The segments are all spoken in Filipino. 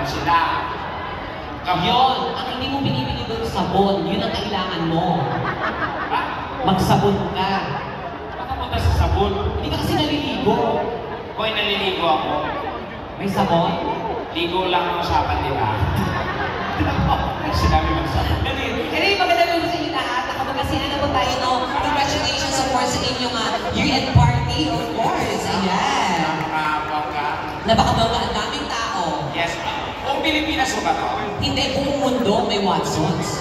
sila. Yun, ang hindi mo binibili doon sabon, yun ang kailangan mo. Magsabon ka. Baka punta sa sabon. Hindi ka kasi naliligo. Hoy, naliligo ako. May sabon? Ligo lang ang usapan nila. Sinabi magsabon. Kaya maganda naman sa inyo lahat. Nakapagkasihan na po tayo, no? Congratulations, of course, sa inyong year-end party, of course. Ayan. Napakabangga, ang daming tao. Yes, buong Pilipinas mo ba to? Hindi, buong mundo may Watsons.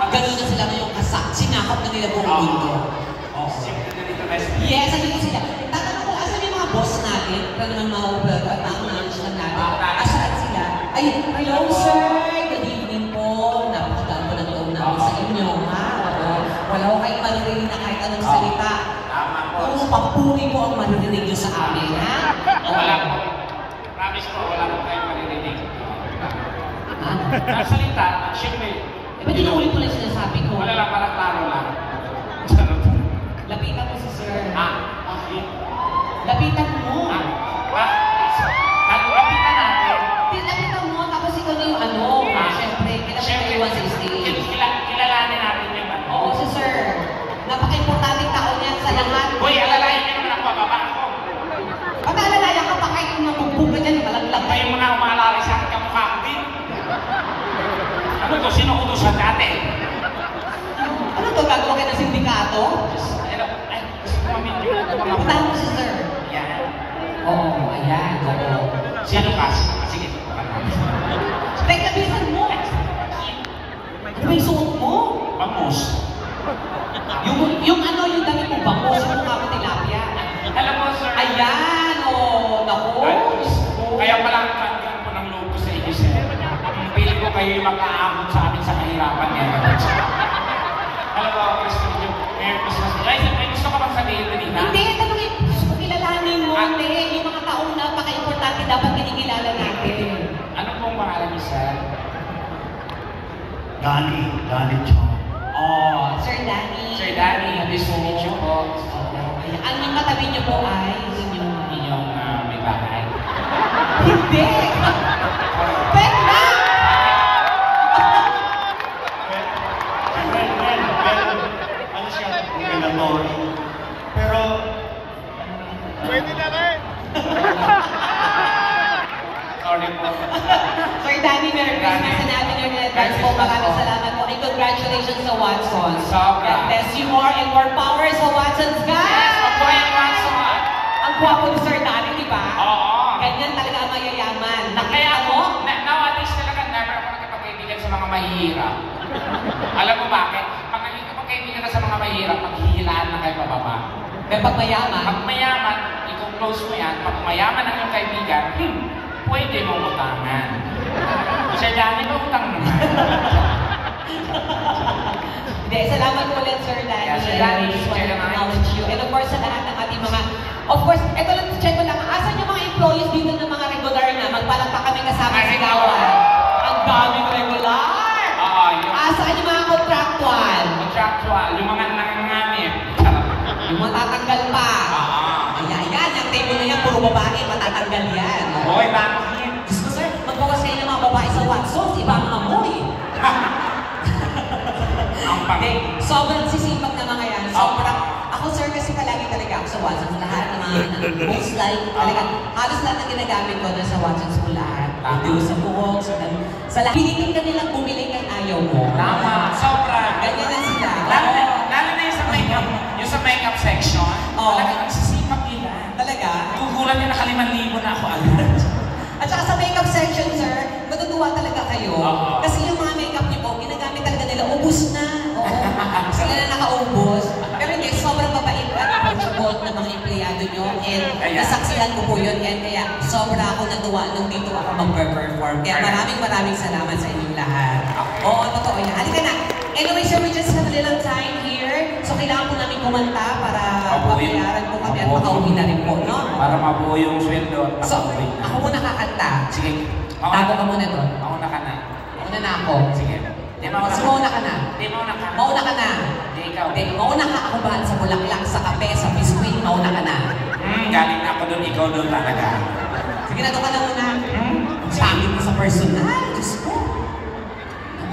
Ganun na sila ngayong kasak. Sinakap na nila buong mundo. Yes, andito sila. Tatanong ko, asan yung mga boss natin? Para naman ma-acknowledge lang natin. Asan sila? Ay, hello sir! Good evening po. Napakaganda po ng loob namin sa inyo, ha? Wala ko kayong maririnig na kahit anong salita. Puro pampuri po ang maririnig nyo sa amin, ha? Wala po. Promise po, wala po kayong maririnig. Salita, siyempre. Ba't inuulit ko lang sinasabi ko? Wala lang, parang klaro lang. Lapitan mo si sir. Okay. Lapitan mo. Lapitan natin. Lapitan mo, tapos ikaw na yung ano. Siyempre, kailangan iwan sa stage. Kilalanin natin yung ano. Oo, si sir. Napaka-importanting tao niya sa lahat. Uy, alalayan niyo naman ako, bababa ako. Pag alalayan ka pa kahit yung nabugbog ka dyan, malaglag. Kayo mo na umalalay sa akin, kamukha ko din. Ano to? Sino utusan dati? Ano to? Gagawa kayo ng sindikato? Ay, gusto ko mamidyo. Puntahan mo si sir. Yan. Oo, ayan. Oo. Sino ka? Sige. Teka, bilisan mo. Ano ba yung suot mo? Bangus. Yung ano, yung damit mo, bangus, yung mukha mo tilapia. Alam mo, sir. Ayan, naku. Kaya pala ang kankan po ng loob ko sa inyo, sir. Pili ko kayo yung makaahon sa amin sa kahirapan ngayon. Alam mo, Merry Christmas. Liza, may gusto ka bang sabihin, Renita? Hindi, tanongin. Gusto ko kilalanin mo. Hindi, yung mga taong napaka-importante dapat kinikilala natin. Ano pong pangalan niyo, sir? Danny Chong. Oh, Sir Danny. Sir Danny, happy to meet you po. Ang yung katabi niyo po ay Inyong may bahay. Hindi! Pwede na! Ano siya? Revelatory. Pero, pwede na rin! Sorry po. Sir Danny, Merry Christmas and Happy New Year in advance po. Maraming salamat po. And congratulations sa Watsons. Sobra. God bless you more and more power sa Watsons, guys! Yes, mabuhay ang Watson! Ang gwapo ni Sir Danny, di ba? Oo. Ganyan talaga ang mayayaman. Kaya Nakita ako, mo? nowadays talaga never ako nakipagkaibigan sa mga mahihirap. Alam mo bakit? Pag nakikipagkaibigan ka sa mga mahihirap, maghihilaan na kayo pababa. May pagmayaman. Pag mayaman, i-close mo yan. Pag mayaman ang iyong kaibigan, pwede mong utangan. Sir Danny, ba utang naman? Hindi, salamat po ulit, Sir Danny. Yeah, Sir Danny, Just want to acknowledge you. And of course, sa lahat ng ating mga... Of course, eto lang, check ko lang. Asan yung mga employees dito ng mga regular na? Magpalakpak kami kasama sa gawan. Ang daming regular! Oo, yung Asan yung mga contractual? contractual, yung mga nangangamit. Yung matatanggal pa. Oo. Ayan, yung table na yan, puro babae, matatanggal yan. Hoy, bakit? Diyos ko, sir, magbawas kayo ng mga babae sa Watsons, iba ang amoy. Ang Hindi, sobrang sisipag na mga yan. Sobrang, ako sir kasi palagi talaga ako sa Watsons. Lahat ng mga, most like, talaga, halos lahat ng ginagamit ko na sa Watsons ko lahat. Hindi sa buhok, sa lahat. Pilitin ka nilang bumili kahit ayaw mo. Tama, sobra. Ganyan na sila. Lalo na yung sa makeup section, talagang ang sisipag nila. Talaga? Gugulan niya na 5,000 na ako agad. At saka sa makeup section, sir, matutuwa talaga kayo. Oo. Kasi yung mga makeup niyo po, ginagamit talaga nila, ubus na. Oo. Sila na nakaubos. Pero hindi, sobrang mabait at approachable ng mga empleyado nyo. And nasaksihan ko po yun. And kaya sobra ako natuwa nung dito ako mag-perform. Kaya maraming salamat sa inyong lahat. Oo, totoo yan. Halika na. Anyway, sir, we just have a little time here. So, kailangan po namin kumanta para papayaran po kami at makauwi na rin po, no? Para mabuo yung sweldo at So, makauwi na. ako muna kakanta. Sige. Tago ka muna doon. Mauna ka na. Mauna na ako. Sige. Di mauna So, ka. mauna ka na. Di mauna ka. Mauna ka na. Di ikaw. Hindi, mauna ka. Ako ba sa bulaklak, sa kape, sa biskuit, mauna ka na. Galing na ako doon, ikaw doon talaga. Sige na, doon ka na muna. Ang pangit mo sa personal, Diyos ko.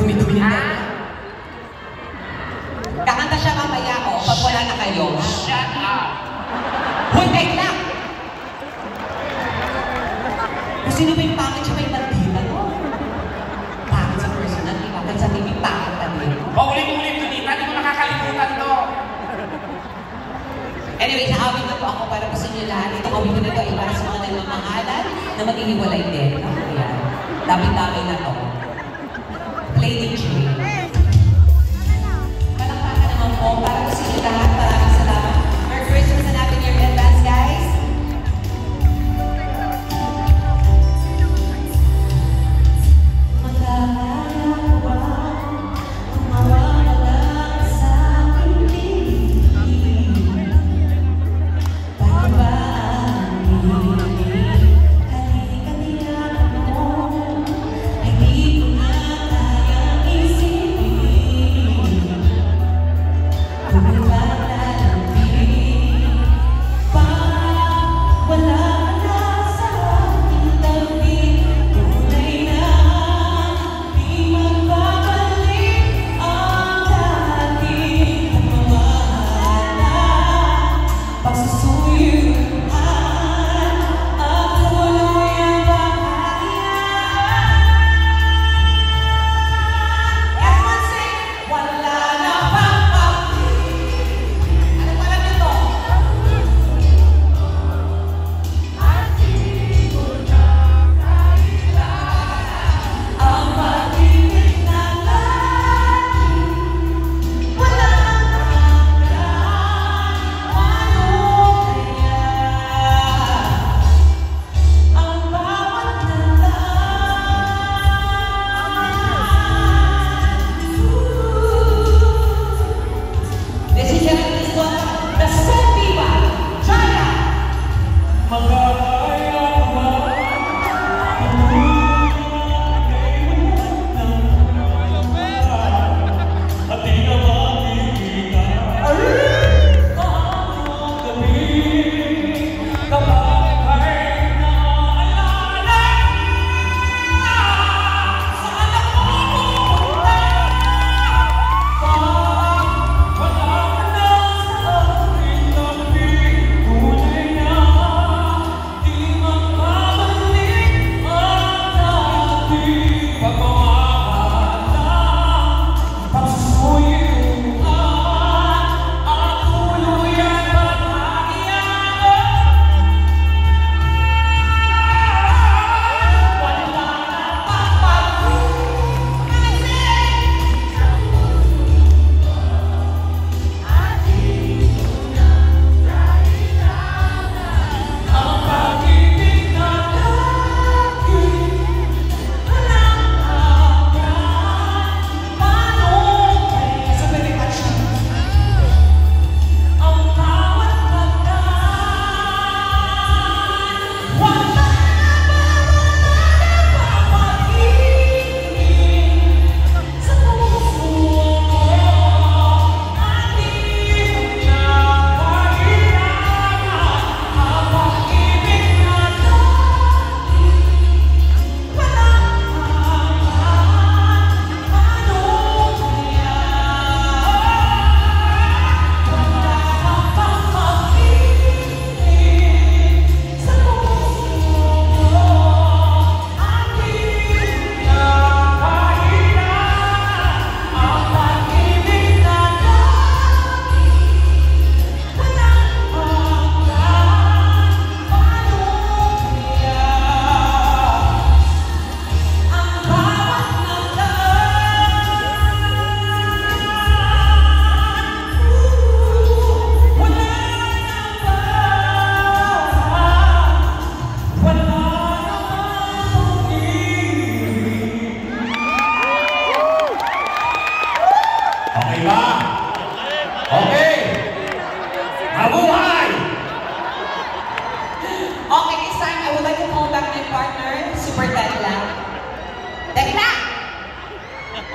Dumi-dumi yung tayo. Kakanta siya mamaya, o, pag wala na kayo. Shut up! Hoy, wait lang! Kung sino ba yung pangit siya may bandila, no? Pangit sa personal, di ba? Kahit sa TV, pangit ka din. Paulit-ulit ko dito, hindi ko nakakalimutan to. Anyway, naawit na po ako para po sa inyo lahat. Ito kawin ko na ito ay para sa mga nagmamahalan na maghihiwalay din. No? Ayan. Dami-dami na to. Play the tune. Palakpakan naman po para po sa inyo lahat. Maraming salamat. Merry Christmas na natin your advance, guys.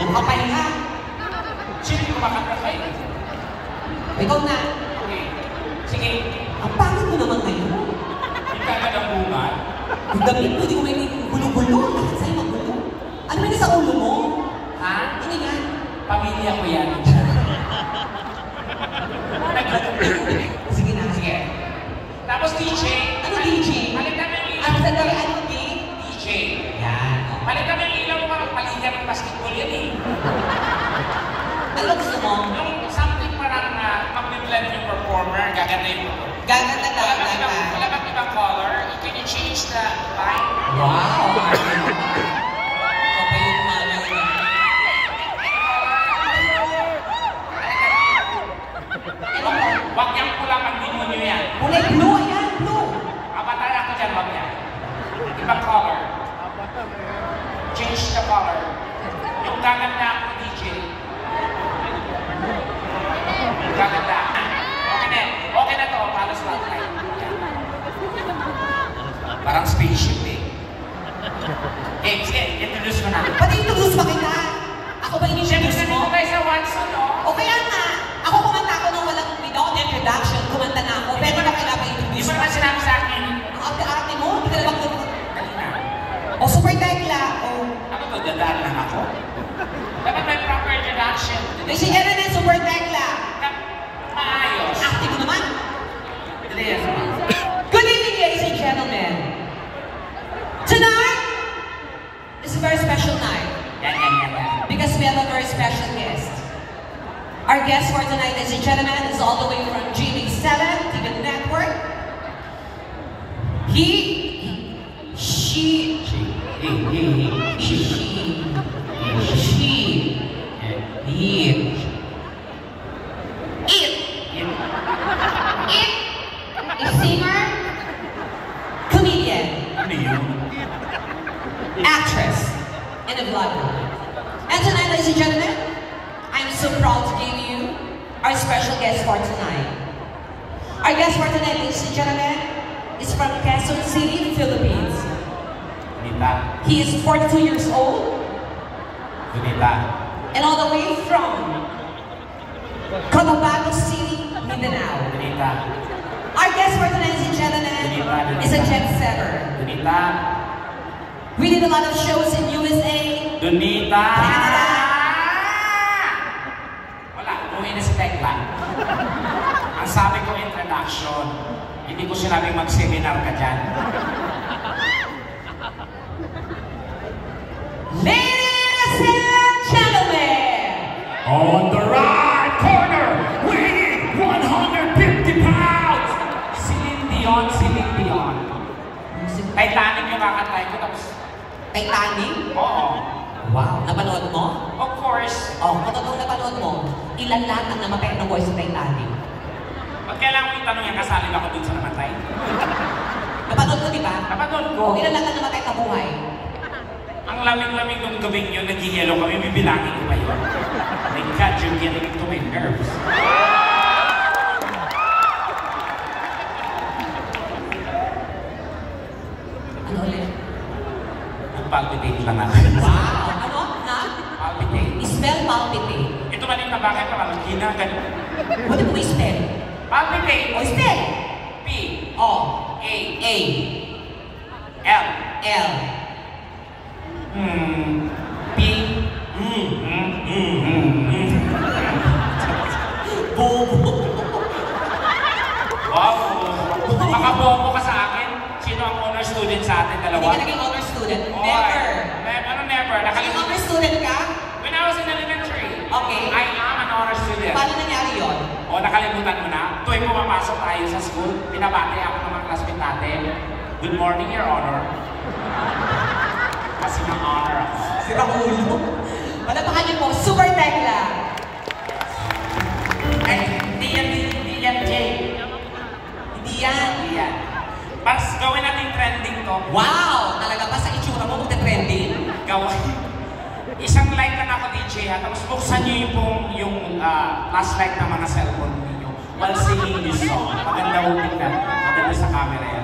Papahinga. Sino yung kumakanta kayo? Ikaw na. Okay. Sige. Ang pangit mo naman ngayon. Yung kagad ang bunga. Yung damit mo, di ko may gulo-gulo. Bakit sa'yo magulo? Pamilya ko yan. Sige na. Sige. Tapos DJ. Ano DJ? Palitan mo yung ilaw. Ano sa gawin? Ano DJ. Yan. Palitan mo yung ilaw mo parang palitan ng basketball yan eh. Ano gusto mo? Yung something parang mag-blend yung performer, gaganda yung performer. Gaganda Wala bang ibang color? Can you change the line? Wow! Kapay yung mga yun. Wag yung pula pag demonyo yan. Kulay blue, ayan, blue. Avatar ako dyan, wag yan. Ibang color. Change the color. Yung gaganda ako, DJ. Yung gaganda. Okay na to, para sa light. Parang spaceship eh. Okay, sige, introduce mo na. Pati introduce pa kita. Ako ba Siyempre, in-introduce sabi mo? ko kayo sa Watson, no? O kaya nga, ako kumanta ako nung walang without introduction, kumanta na ako. Pero na kailangan Di introduce ba naman sinabi sa akin? Ang ate-ate mo, hindi ka na bang Dali na. O super tekla, o... Ano to, dadaan lang ako? Dapat may proper introduction. Ladies and gentlemen, super tekla. Maayos. Active naman. Dali yan. Good evening, ladies and gentlemen. Tonight is a very special night Yan. because we have a very special guest. Our guest for tonight, ladies and gentlemen, is all the way from GB7 TV Network. She, a singer, comedian, Ano yun? actress, and a vlogger. And tonight, ladies and gentlemen, I'm so proud to give you our special guest for tonight. Our guest for tonight, ladies and gentlemen, is from Quezon City, Philippines. Gunita. He is 42 years old, Gunita. and all the way from Cotabato City, Mindanao. Gunita. Our guest for tonight, ladies and gentlemen, is a jet setter. Gunita. We did a lot of shows in USA, Gunita. Canada. Wala, umuwi na si Tekla. Ang sabi ko introduction, hindi ko sinabing mag-seminar ka dyan. Ladies and gentlemen, On the right corner, weighing 150 pounds, Celine Dion. Titanic yung kakantay ko, tapos, Titanic? oo. Wow, napanood mo? Of course, Oh, kung totoong napanood mo, ilan lahat ang namatay ng voice sa Titanic? pag kailangan mo itanong yung kasali ba ako dun sa namatay? Napanood mo, di ba? Napanood ko. O, ilan lahat ang namatay sa buhay? Ang lamig-lamig nung gabing yun, nag-yellow kami, bibilangin ko ba yun? My God, you're getting into my nerves. Ano ulit? Nag-palpitate lang ako. Wow! Ano? Na? Palpitate. Spell palpitate. Ito ba rin na bakit pa lang ginagan? Buti mo spell. Palpitate. O, spell! P. O. A. A. L. L. P. Bobo. Wow. Makabobo ka sa akin. Sino ang honor student sa atin, Hindi dalawa? ka naging honor student? Oo, Never. Ano never? Naging Nakalimutan. honor student ka? When I was in elementary, Okay. I am an honor student. Paano nangyari yun? O, nakalimutan mo na? Tuwing pumapasok tayo sa school, pinabati ako ng mga classmate natin. Good morning, Your Honor. Kasi ng honor ako. Sirang ulo. Malapakan niyo po, Super Tekla. Ay, hindi yan, Jay. Hindi yan. Hindi yan. Pas, gawin natin trending to. Wow! Talaga ba sa itsura mo magte-trending? Gawin. Isang light lang ako, DJ, ha? Tapos buksan niyo yung flashlight ng mga cellphone ninyo while singing this song. Maganda ho tingnan. Maganda sa camera yan.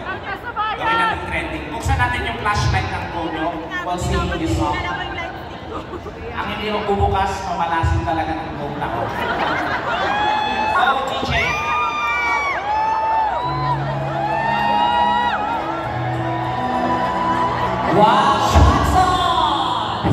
Gawin natin trending. Buksan natin yung flashlight ng phone nyo while singing this song. Ang hindi magbubukas, mamalasin talaga ng phone ako. Oh, DJ. Wow! Shots on!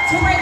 Super